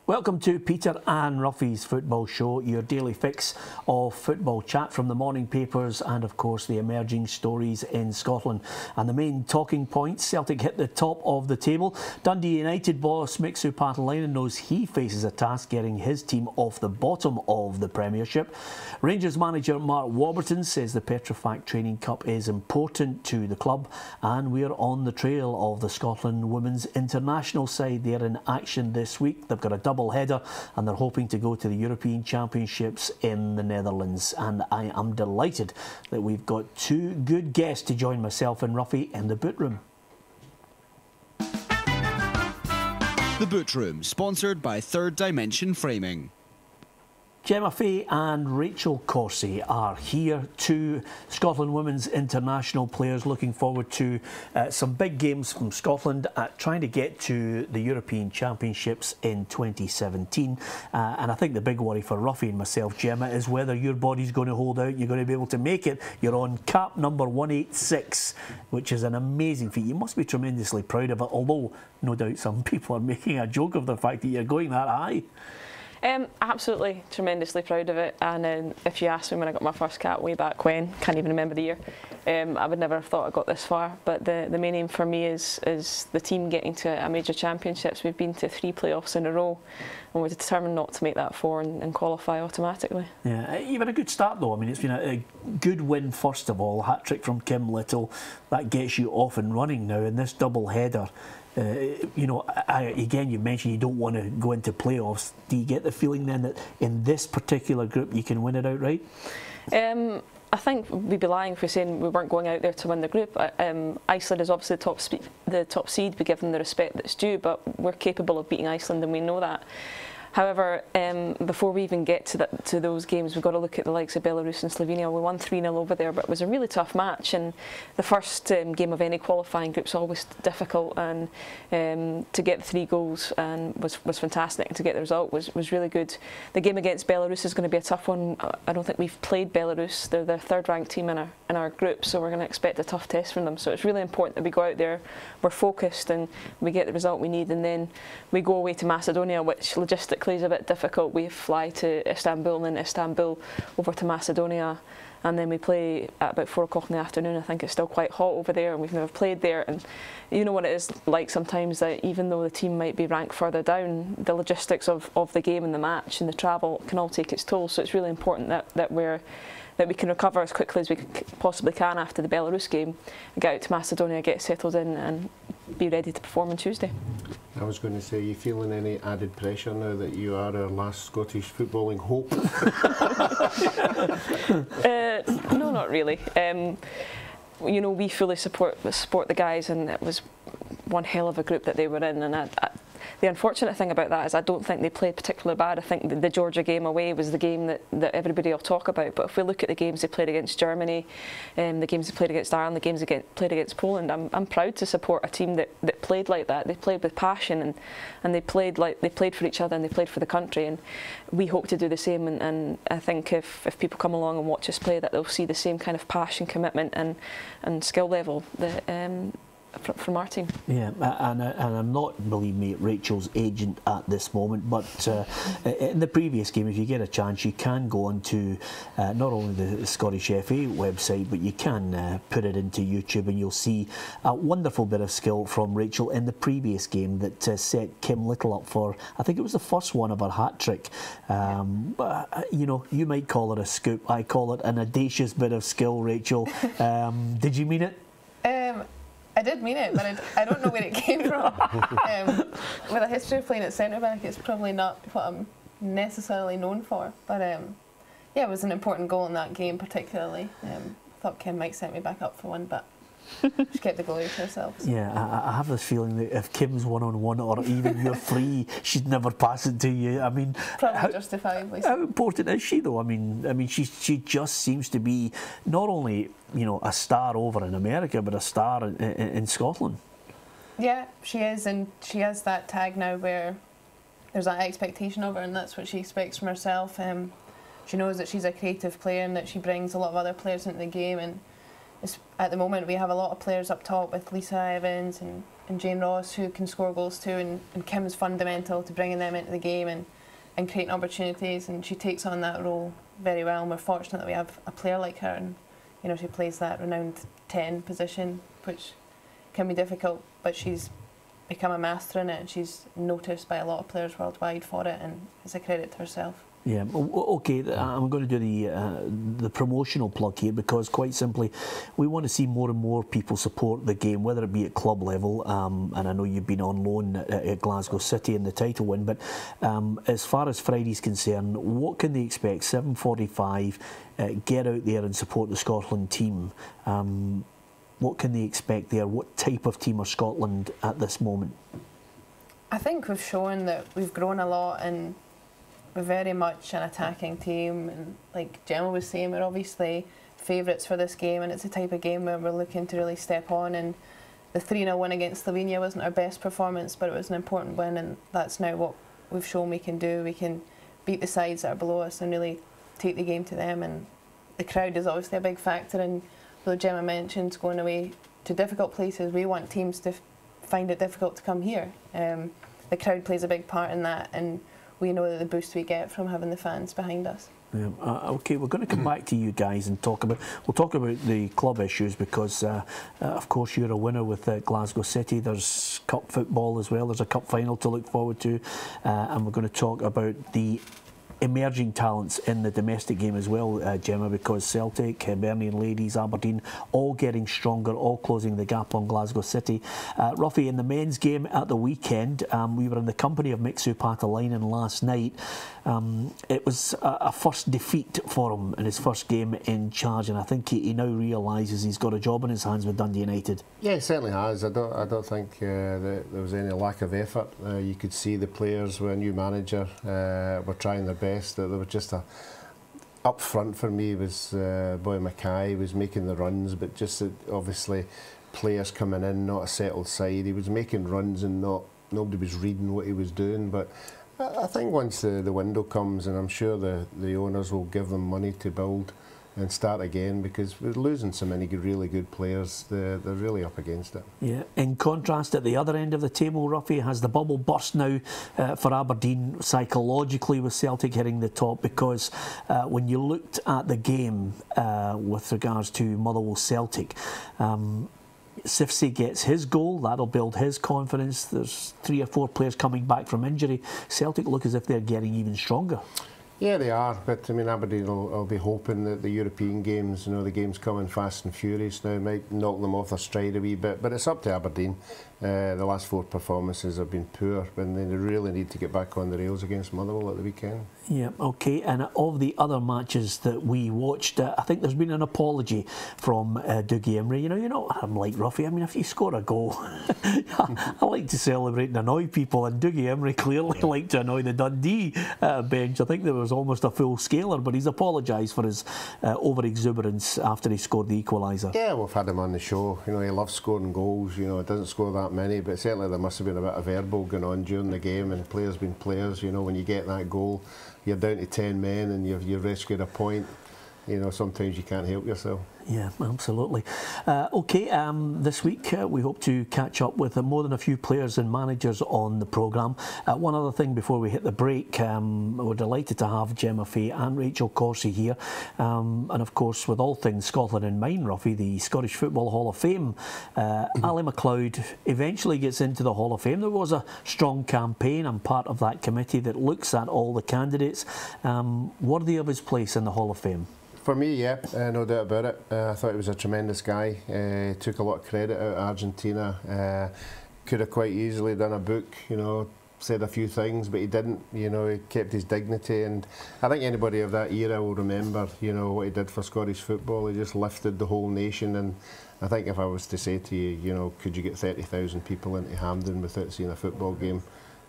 Welcome to Peter and Ruffy's Football Show, your daily fix of football chat from the morning papers and of course the emerging stories in Scotland. And the main talking points: Celtic hit the top of the table. Dundee United boss Mixu Patalainen knows he faces a task getting his team off the bottom of the Premiership. Rangers manager Mark Warburton says the Petrofac Training Cup is important to the club, and we're on the trail of the Scotland women's international side. They're in action this week. They've got a double header and they're hoping to go to the European Championships in the Netherlands. And I am delighted that we've got two good guests to join myself and Ruffy in the boot room. The Boot Room, sponsored by Third Dimension Framing. Gemma Fay and Rachel Corsie are here, two Scotland women's international players looking forward to some big games from Scotland, trying to get to the European Championships in 2017. And I think the big worry for Ruffy and myself, Gemma, is whether your body's going to hold out, you're going to be able to make it. You're on cap number 186, which is an amazing feat. You must be tremendously proud of it, although no doubt some people are making a joke of the fact that you're going that high. Absolutely tremendously proud of it, and if you asked me when I got my first cap way back when, can't even remember the year, I would never have thought I got this far. But the main aim for me is the team getting to a major championships. We've been to 3 playoffs in a row and we're determined not to make that 4 and qualify automatically. Yeah, you've had a good start though. I mean, it's been a good win first of all, hat-trick from Kim Little, that gets you off and running now, and this double header. You know, again, you mentioned you don't want to go into playoffs. Do you get the feeling then that in this particular group you can win it outright? I think we'd be lying if we're saying we weren't going out there to win the group. Iceland is obviously the top seed, we give them the respect that's due, but we're capable of beating Iceland and we know that. However, before we even get to those games, we've got to look at the likes of Belarus and Slovenia. We won 3-0 over there, but it was a really tough match, and the first game of any qualifying group is always difficult, and to get the 3 goals was fantastic, and to get the result was really good. The game against Belarus is going to be a tough one. I don't think we've played Belarus. They're the 3rd ranked team in our group, so we're going to expect a tough test from them. So it's really important that we go out there, we're focused, and we get the result we need, and then we go away to Macedonia, which logistically is a bit difficult. We fly to Istanbul and then Istanbul over to Macedonia, and then we play at about 4 o'clock in the afternoon. I think it's still quite hot over there and we've never played there, and you know what it is like sometimes, that even though the team might be ranked further down, the logistics of the game and the match and the travel can all take its toll. So it's really important that we can recover as quickly as we possibly can after the Belarus game, get out to Macedonia, get settled in and be ready to perform on Tuesday. I was going to say, are you feeling any added pressure now that you are our last Scottish footballing hope? No, not really. You know, we fully support the guys, and it was one hell of a group that they were in, and the unfortunate thing about that is I don't think they played particularly bad. I think the Georgia game away was the game that everybody will talk about, but if we look at the games they played against Germany, the games they played against Ireland, the games they played against Poland, I'm proud to support a team that played like that. They played with passion, and they played for each other, and they played for the country, and we hope to do the same, and I think if people come along and watch us play, that they'll see the same kind of passion, commitment and skill level that from our team. Yeah, and I'm not, believe me, Rachel's agent at this moment, but in the previous game, if you get a chance, you can go onto not only the Scottish FA website, but you can put it into YouTube, and you'll see a wonderful bit of skill from Rachel in the previous game that set Kim Little up for, I think it was the first one of her hat-trick. You know, you might call it a scoop, I call it an audacious bit of skill, Rachel. Did you mean it? I did mean it, but I don't know where it came from. With a history of playing at centre-back, it's probably not what I'm necessarily known for. But yeah, it was an important goal in that game particularly. Thought Kim might set me back up for one, but she kept the glory to herself. So. Yeah, I have this feeling that if Kim's one-on-one or even you're free, she'd never pass it to you. I mean, probably justifiably. How important is she though? I mean, she just seems to be not only, you know, a star over in America, but a star in Scotland. Yeah, she is, and she has that tag now where there's that expectation of her, and that's what she expects from herself. She knows that she's a creative player and that she brings a lot of other players into the game, and at the moment we have a lot of players up top with Lisa Evans and and Jane Ross, who can score goals too, and Kim's fundamental to bringing them into the game and creating opportunities, and she takes on that role very well, and we're fortunate that we have a player like her, and you know, she plays that renowned 10 position, which can be difficult, but she's become a master in it, and she's noticed by a lot of players worldwide for it, and it's a credit to herself. Yeah, okay, I'm going to do the promotional plug here, because quite simply we want to see more and more people support the game, whether it be at club level, and I know you've been on loan at Glasgow City in the title win, but as far as Friday's concerned, what can they expect? 7:45, get out there and support the Scotland team. What can they expect there? What type of team are Scotland at this moment? I think we've shown that we've grown a lot, and we're very much an attacking team, and like Gemma was saying, we're obviously favourites for this game, and it's a type of game where we're looking to really step on, and the 3-0 win against Slovenia wasn't our best performance, but it was an important win, and that's now what we've shown we can do. We can beat the sides that are below us and really take the game to them, and the crowd is obviously a big factor, and though Gemma mentioned going away to difficult places, we want teams to find it difficult to come here. The crowd plays a big part in that, and we know that the boost we get from having the fans behind us. Yeah, okay, we're going to come back to you guys and we'll talk about the club issues, because of course you're a winner with Glasgow City. There's cup football as well. There's a cup final to look forward to, and we're going to talk about the emerging talents in the domestic game as well, Gemma, because Celtic, Hibernian Ladies, Aberdeen, all getting stronger, all closing the gap on Glasgow City. Ruffy, in the men's game at the weekend, we were in the company of Mixu Patalainen last night. It was a first defeat for him in his first game in charge, and I think he now realises he's got a job in his hands with Dundee United. Yeah, he certainly has. I don't think that there was any lack of effort. You could see the players with a new manager were trying their best. There was just up front for me was Boy Mackay was making the runs, but just obviously players coming in, not a settled side. He was making runs and nobody was reading what he was doing. But I think once the window comes, and I'm sure the owners will give them money to build and start again, because we're losing so many really good players. They're really up against it. Yeah. In contrast, at the other end of the table, Ruffy, has the bubble burst now for Aberdeen psychologically with Celtic hitting the top? Because when you looked at the game with regards to Motherwell Celtic, Sifsey gets his goal, that'll build his confidence. There's 3 or 4 players coming back from injury. Celtic look as if they're getting even stronger. Yeah, they are, but I mean, Aberdeen will be hoping that the European games, the games coming fast and furious now, might knock them off their stride a wee bit, but it's up to Aberdeen. The last 4 performances have been poor, and they really need to get back on the rails against Motherwell at the weekend. Yeah, okay, and of the other matches that we watched, I think there's been an apology from Dougie Imrie. I'm like Ruffy, I mean, if you score a goal, I like to celebrate and annoy people, and Dougie Imrie clearly liked to annoy the Dundee bench. I think there was almost a full scaler, but he's apologised for his over-exuberance after he scored the equaliser. Yeah, we've had him on the show. He loves scoring goals. He doesn't score that many, but certainly there must have been a bit of verbal going on during the game, and players being players. When you get that goal, you're down to 10 men and you've rescued a point. Sometimes you can't help yourself. Yeah, absolutely. Okay, this week we hope to catch up with more than a few players and managers on the programme. One other thing before we hit the break, we're delighted to have Gemma Fay and Rachel Corsie here. And of course, with all things Scotland in mind, Ruffy, the Scottish Football Hall of Fame. Ali MacLeod eventually gets into the Hall of Fame. There was a strong campaign. I'm part of that committee that looks at all the candidates. Worthy of his place in the Hall of Fame? For me, yeah, no doubt about it. I thought he was a tremendous guy. Took a lot of credit out of Argentina. Could have quite easily done a book, said a few things, but he didn't. He kept his dignity, and I think anybody of that era will remember, what he did for Scottish football. He just lifted the whole nation, and I think if I was to say to you, could you get 30,000 people into Hampden without seeing a football game,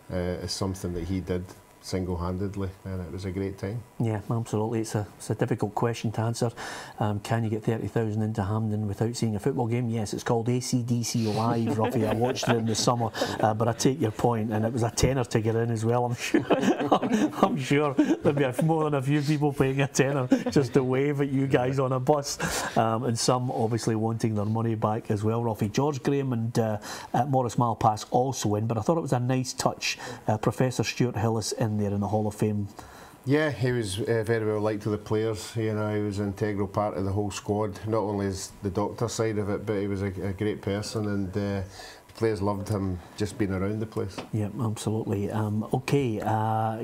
is something that he did. single-handedly, and it was a great time. Yeah, absolutely. It's a difficult question to answer. Can you get 30,000 into Hampden without seeing a football game? Yes, it's called AC/DC Live, Ruffy. I watched it in the summer, but I take your point, and it was a tenner to get in as well. I'm sure there'd be more than a few people paying a tenner just to wave at you guys on a bus, and some obviously wanting their money back as well, Ruffy. George Graham and Maurice Malpass also in, but I thought it was a nice touch. Professor Stuart Hillis in there in the Hall of Fame. Yeah, he was very well liked to the players. You know, he was an integral part of the whole squad, not only as the doctor side of it, but he was a great person, and the players loved him just being around the place. Yeah, absolutely. Okay,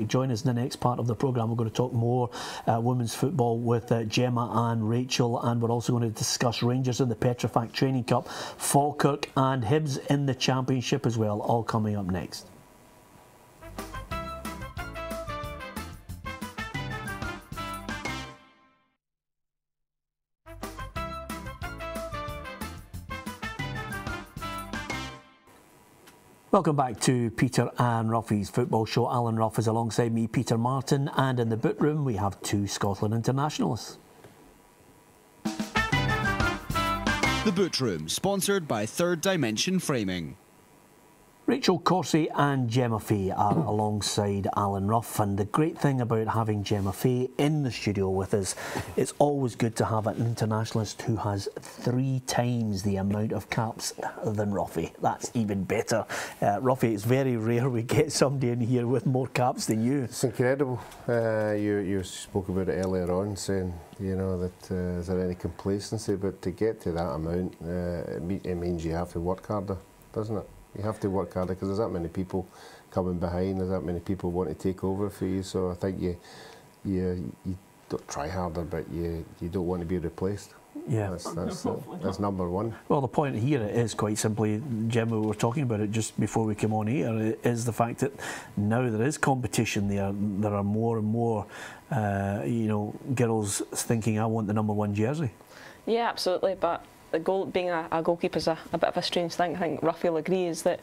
join us in the next part of the programme. We're going to talk more women's football with Gemma and Rachel, and we're also going to discuss Rangers in the Petrofac Training Cup, Falkirk and Hibs in the Championship as well, all coming up next. Welcome back to Peter and Ruffy's Football Show. Alan Ruff is alongside me, Peter Martin, and in the boot room we have two Scotland internationalists. The Boot Room, sponsored by Third Dimension Framing. Rachel Corsie and Gemma Fay are alongside Alan Ruff, and the great thing about having Gemma Fay in the studio with us, it's always good to have an internationalist who has 3 times the amount of caps than Ruffy. That's even better. Ruffy, it's very rare we get somebody in here with more caps than you. It's incredible. You spoke about it earlier on, saying, you know, that is there any complacency, but to get to that amount, it means you have to work harder, doesn't it? You have to work harder because there's that many people coming behind, there's that many people want to take over for you, so I think you don't try harder, but you don't want to be replaced. Yeah, that's number one. Well, the point here is quite simply, Gemma, we were talking about it just before we came on here, is the fact that now there is competition there are more and more you know, girls thinking, I want the #1 jersey. Yeah, absolutely, but being a goalkeeper is a bit of a strange thing. I think Ruffy will agree, is that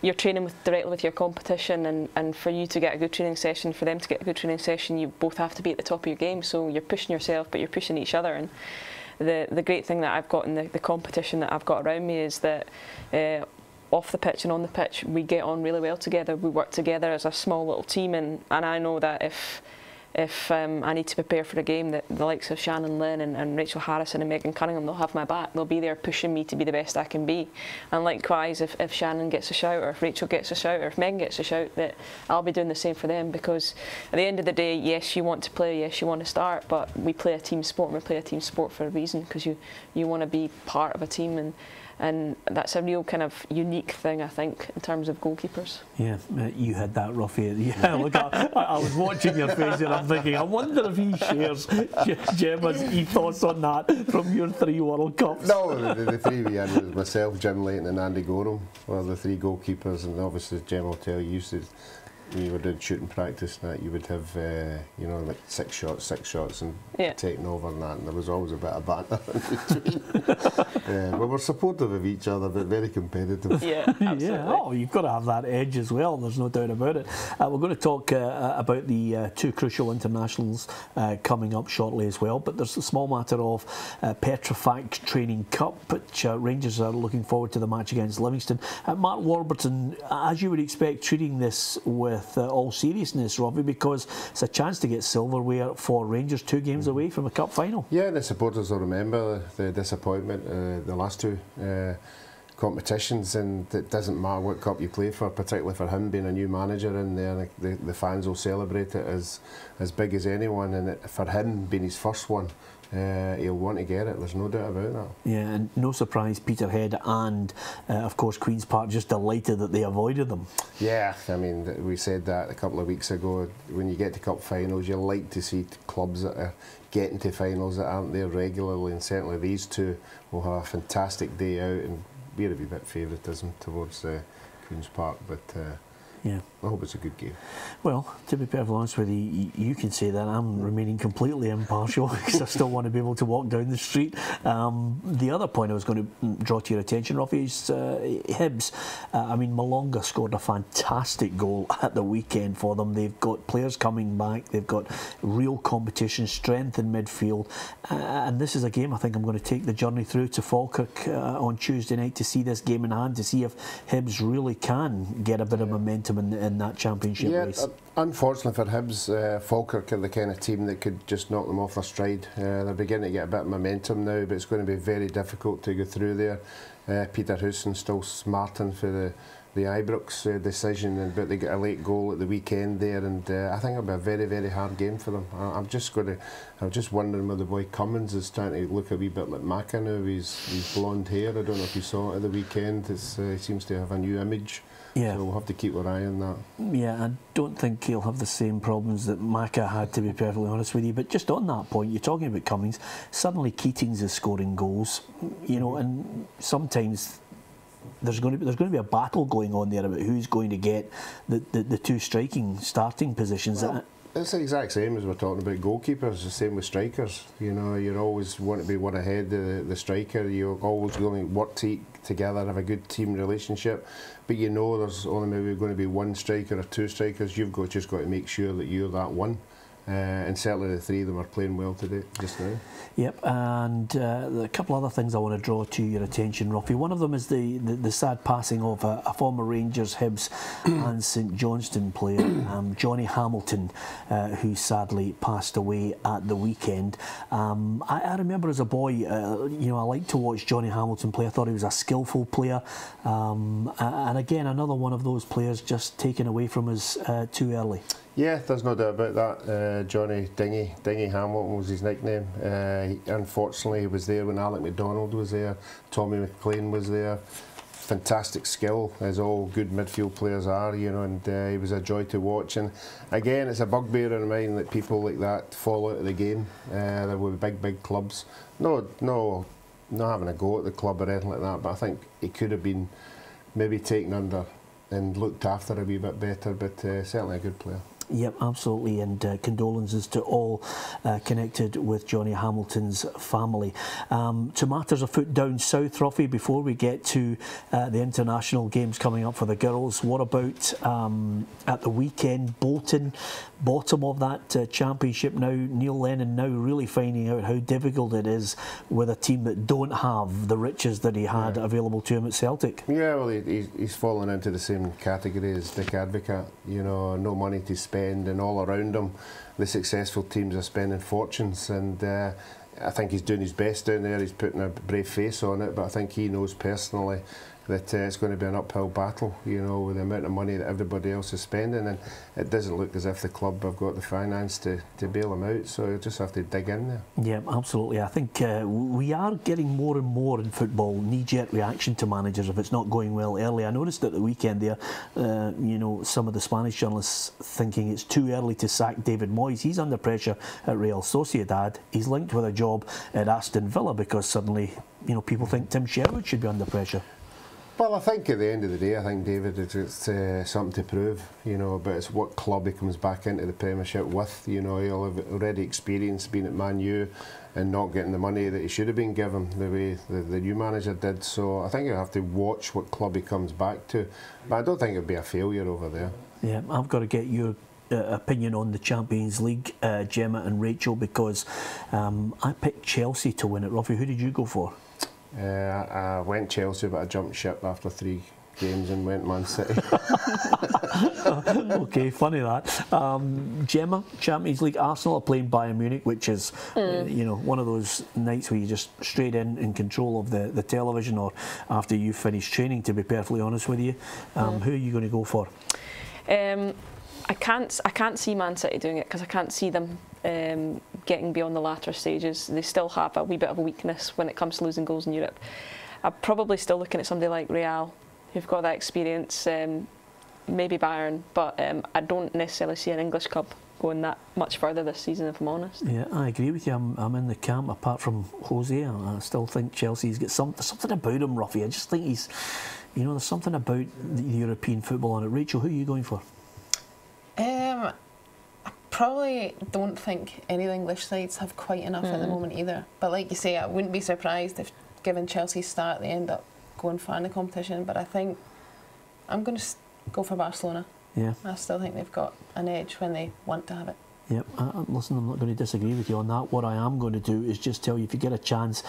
you're training directly with your competition, and for you to get a good training session, for them to get a good training session, you both have to be at the top of your game, so you're pushing yourself but you're pushing each other. And the great thing that I've got in the competition that I've got around me is that off the pitch and on the pitch we get on really well together, we work together as a small little team, and I know that if I need to prepare for a game, that the likes of Shannon Lynn and Rachel Harrison and Megan Cunningham, they'll have my back. They'll be there pushing me to be the best I can be. And likewise, if Shannon gets a shout, or if Rachel gets a shout, or if Megan gets a shout, that I'll be doing the same for them, because at the end of the day, yes, you want to play, yes, you want to start, but we play a team sport, and we play a team sport for a reason, because you want to be part of a team, and that's a real kind of unique thing, I think, in terms of goalkeepers. Yeah, you had that, Ruffy. Yeah, look, I was watching your face and I'm thinking, I wonder if he shares Gemma's ethos on that from your 3 World Cups. No, the 3 we had was myself, Jim Layton and Andy Gorham were the 3 goalkeepers, and obviously Gemma will tell you, when you were doing shooting practice and that, you would have, you know, like 6 shots and taking over and that, and there was always a bit of banter in between. We were supportive of each other, but very competitive. Yeah, absolutely. Yeah. Oh, you've got to have that edge as well, there's no doubt about it. We're going to talk about the 2 crucial internationals coming up shortly as well, but there's a small matter of Petrofac Training Cup, which Rangers are looking forward to the match against Livingston. Mark Warburton, as you would expect, treating this with all seriousness, Robbie, because it's a chance to get silverware for Rangers 2 games away from a cup final. Yeah, the supporters will remember the disappointment the last 2 competitions, and it doesn't matter what cup you play for, particularly for him being a new manager in there, the fans will celebrate it as big as anyone, and for him being his first one, he'll want to get it, there's no doubt about that. Yeah, and no surprise, Peterhead and of course Queen's Park just delighted that they avoided them. Yeah, I mean, we said that a couple of weeks ago, when you get to cup finals you like to see clubs that are getting to finals that aren't there regularly, and certainly these 2 will have a fantastic day out, and we're a wee bit favouritism towards Queen's Park, but yeah. I hope it's a good game. Well, to be perfectly honest with you, you can say that. I'm remaining completely impartial because I still want to be able to walk down the street. The other point I was going to draw to your attention, Ruffy, is Hibs. I mean, Malonga scored a fantastic goal at the weekend for them. They've got players coming back. They've got real competition, strength in midfield. And this is a game I think I'm going to take the journey through to Falkirk on Tuesday night to see this game in hand, to see if Hibs really can get a bit of momentum in that championship race. Unfortunately for Hibs, Falkirk are the kind of team that could just knock them off their stride. They're beginning to get a bit of momentum now, but it's going to be very difficult to go through there. Peter Houston still smarting for the Ibrox decision, but they get a late goal at the weekend there, and I think it'll be a very, very hard game for them. I'm just wondering whether the boy Cummins is trying to look a wee bit like Macca now with his blonde hair. I don't know if you saw it at the weekend. He seems to have a new image. Yeah. So we'll have to keep our eye on that. Yeah, I don't think he'll have the same problems that Macca had, to be perfectly honest with you. But just on that point, you're talking about Cummins. Suddenly Keatings is scoring goals, you know, and sometimes there's going to be a battle going on there about who's going to get the two starting positions. Well, it's the exact same as we're talking about goalkeepers, the same with strikers. You know, you always want to be one ahead of the striker. You're always going to work together, have a good team relationship. But you know there's only maybe going to be one striker or two strikers. You've just got to make sure that you're that one. And certainly the three of them are playing well today, just now. Yep, and a couple other things I want to draw to your attention, Ruffy. One of them is the sad passing of a former Rangers, Hibs and St Johnstone player, Johnny Hamilton, who sadly passed away at the weekend. I remember as a boy, you know, I liked to watch Johnny Hamilton play. I thought he was a skillful player, and again, another one of those players just taken away from us too early. Yeah, there's no doubt about that. Johnny Dingy Hamilton was his nickname. Unfortunately, he was there when Alec MacDonald was there, Tommy McLean was there. Fantastic skill, as all good midfield players are, you know, and he was a joy to watch. And again, it's a bugbear in mind that people like that fall out of the game. They're with big clubs. No, not having a go at the club or anything like that, but I think he could have been maybe taken under and looked after a wee bit better, but certainly a good player. Yep, absolutely, and condolences to all connected with Johnny Hamilton's family. To matters a foot down south, Ruffy, before we get to the international games coming up for the girls, what about at the weekend, Bolton, bottom of that championship now, Neil Lennon now really finding out how difficult it is with a team that don't have the riches that he had available to him at Celtic. Yeah, well, he's fallen into the same category as Dick Advocaat, you know, no money to spend, and all around him the successful teams are spending fortunes, and I think he's doing his best down there. He's putting a brave face on it, but I think he knows personally that it's going to be an uphill battle, you know, with the amount of money that everybody else is spending, and it doesn't look as if the club have got the finance to bail them out, so you just have to dig in there. Yeah, absolutely. I think we are getting more and more in football knee-jerk reaction to managers if it's not going well early. I noticed at the weekend there, you know, some of the Spanish journalists thinking it's too early to sack David Moyes. He's under pressure at Real Sociedad. He's linked with a job at Aston Villa because suddenly, you know, people think Tim Sherwood should be under pressure. Well, I think at the end of the day, I think David, it's something to prove, you know, but it's what club he comes back into the Premiership with. You know, he'll have already experienced being at Man U and not getting the money that he should have been given the way the new manager did. So I think you'll have to watch what club he comes back to. But I don't think it'll be a failure over there. Yeah, I've got to get your opinion on the Champions League, Gemma and Rachel, because I picked Chelsea to win it. Ruffy, who did you go for? I went Chelsea, but I jumped ship after 3 games and went Man City. Okay, funny that. Gemma, Champions League, Arsenal are playing Bayern Munich, which is you know, one of those nights where you just straight in control of the television, or after you finish training, to be perfectly honest with you. Who are you going to go for? I can't see Man City doing it, because I can't see them getting beyond the latter stages. They still have a wee bit of a weakness when it comes to losing goals in Europe. I'm probably still looking at somebody like Real, who've got that experience, maybe Bayern, but I don't necessarily see an English club going that much further this season, if I'm honest. Yeah, I agree with you. I'm in the camp, apart from Jose. I still think Chelsea's got something about him, Ruffy. I just think he's, you know, there's something about the European football on it. Rachel, who are you going for? probably don't think any of the English sides have quite enough at the moment either. But like you say, I wouldn't be surprised if, given Chelsea's start, they end up going far in the competition. But I think I'm going to go for Barcelona. Yeah. I still think they've got an edge when they want to have it. Yep, listen, I'm not going to disagree with you on that. What I am going to do is just tell you, if you get a chance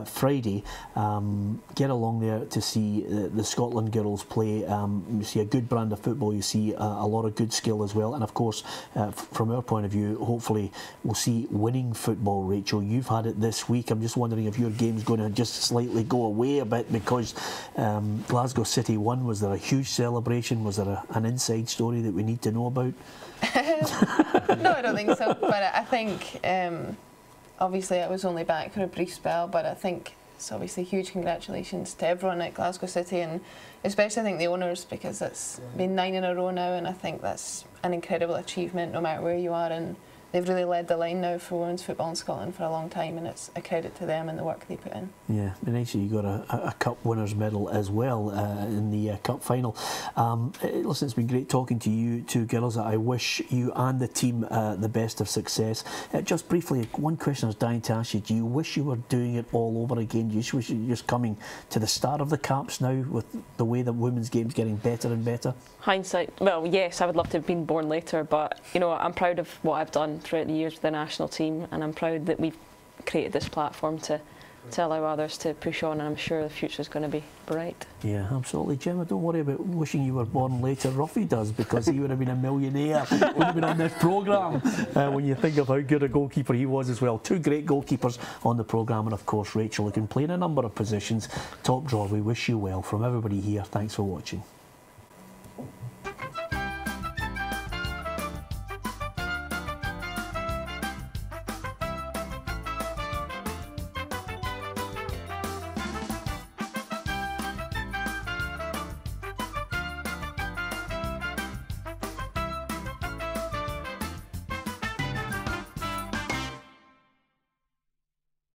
Friday, get along there to see the Scotland girls play. You see a good brand of football, you see a lot of good skill as well, and of course from our point of view, hopefully we'll see winning football. Rachel, you've had it this week. I'm just wondering if your game's going to just slightly go away a bit because Glasgow City won. Was there a huge celebration? Was there an inside story that we need to know about? No, I don't think so. But I think, obviously, I was only back for a brief spell, but I think it's obviously huge congratulations to everyone at Glasgow City, and especially I think the owners, because it's been 9 in a row now, and I think that's an incredible achievement no matter where you are, and they've really led the line now for women's football in Scotland for a long time, and it's a credit to them and the work they put in. Yeah, and actually you got a cup winners medal as well in the cup final. Listen, it's been great talking to you two girls. I wish you and the team the best of success. Just briefly, one question I was dying to ask you: do you wish you were doing it all over again? Do you wish you were just coming to the start of the caps now, with the way that women's game's getting better and better? Hindsight, well, yes, I would love to have been born later, but you know, I'm proud of what I've done throughout the years with the national team, and I'm proud that we've created this platform to allow others to push on, and I'm sure the future is going to be bright. Yeah, absolutely. Gemma, don't worry about wishing you were born later. Ruffy does, because he would have been a millionaire, would have been on this programme, when you think of how good a goalkeeper he was as well. Two great goalkeepers on the programme, and of course Rachel, who can play in a number of positions. Top drawer, we wish you well. From everybody here, thanks for watching.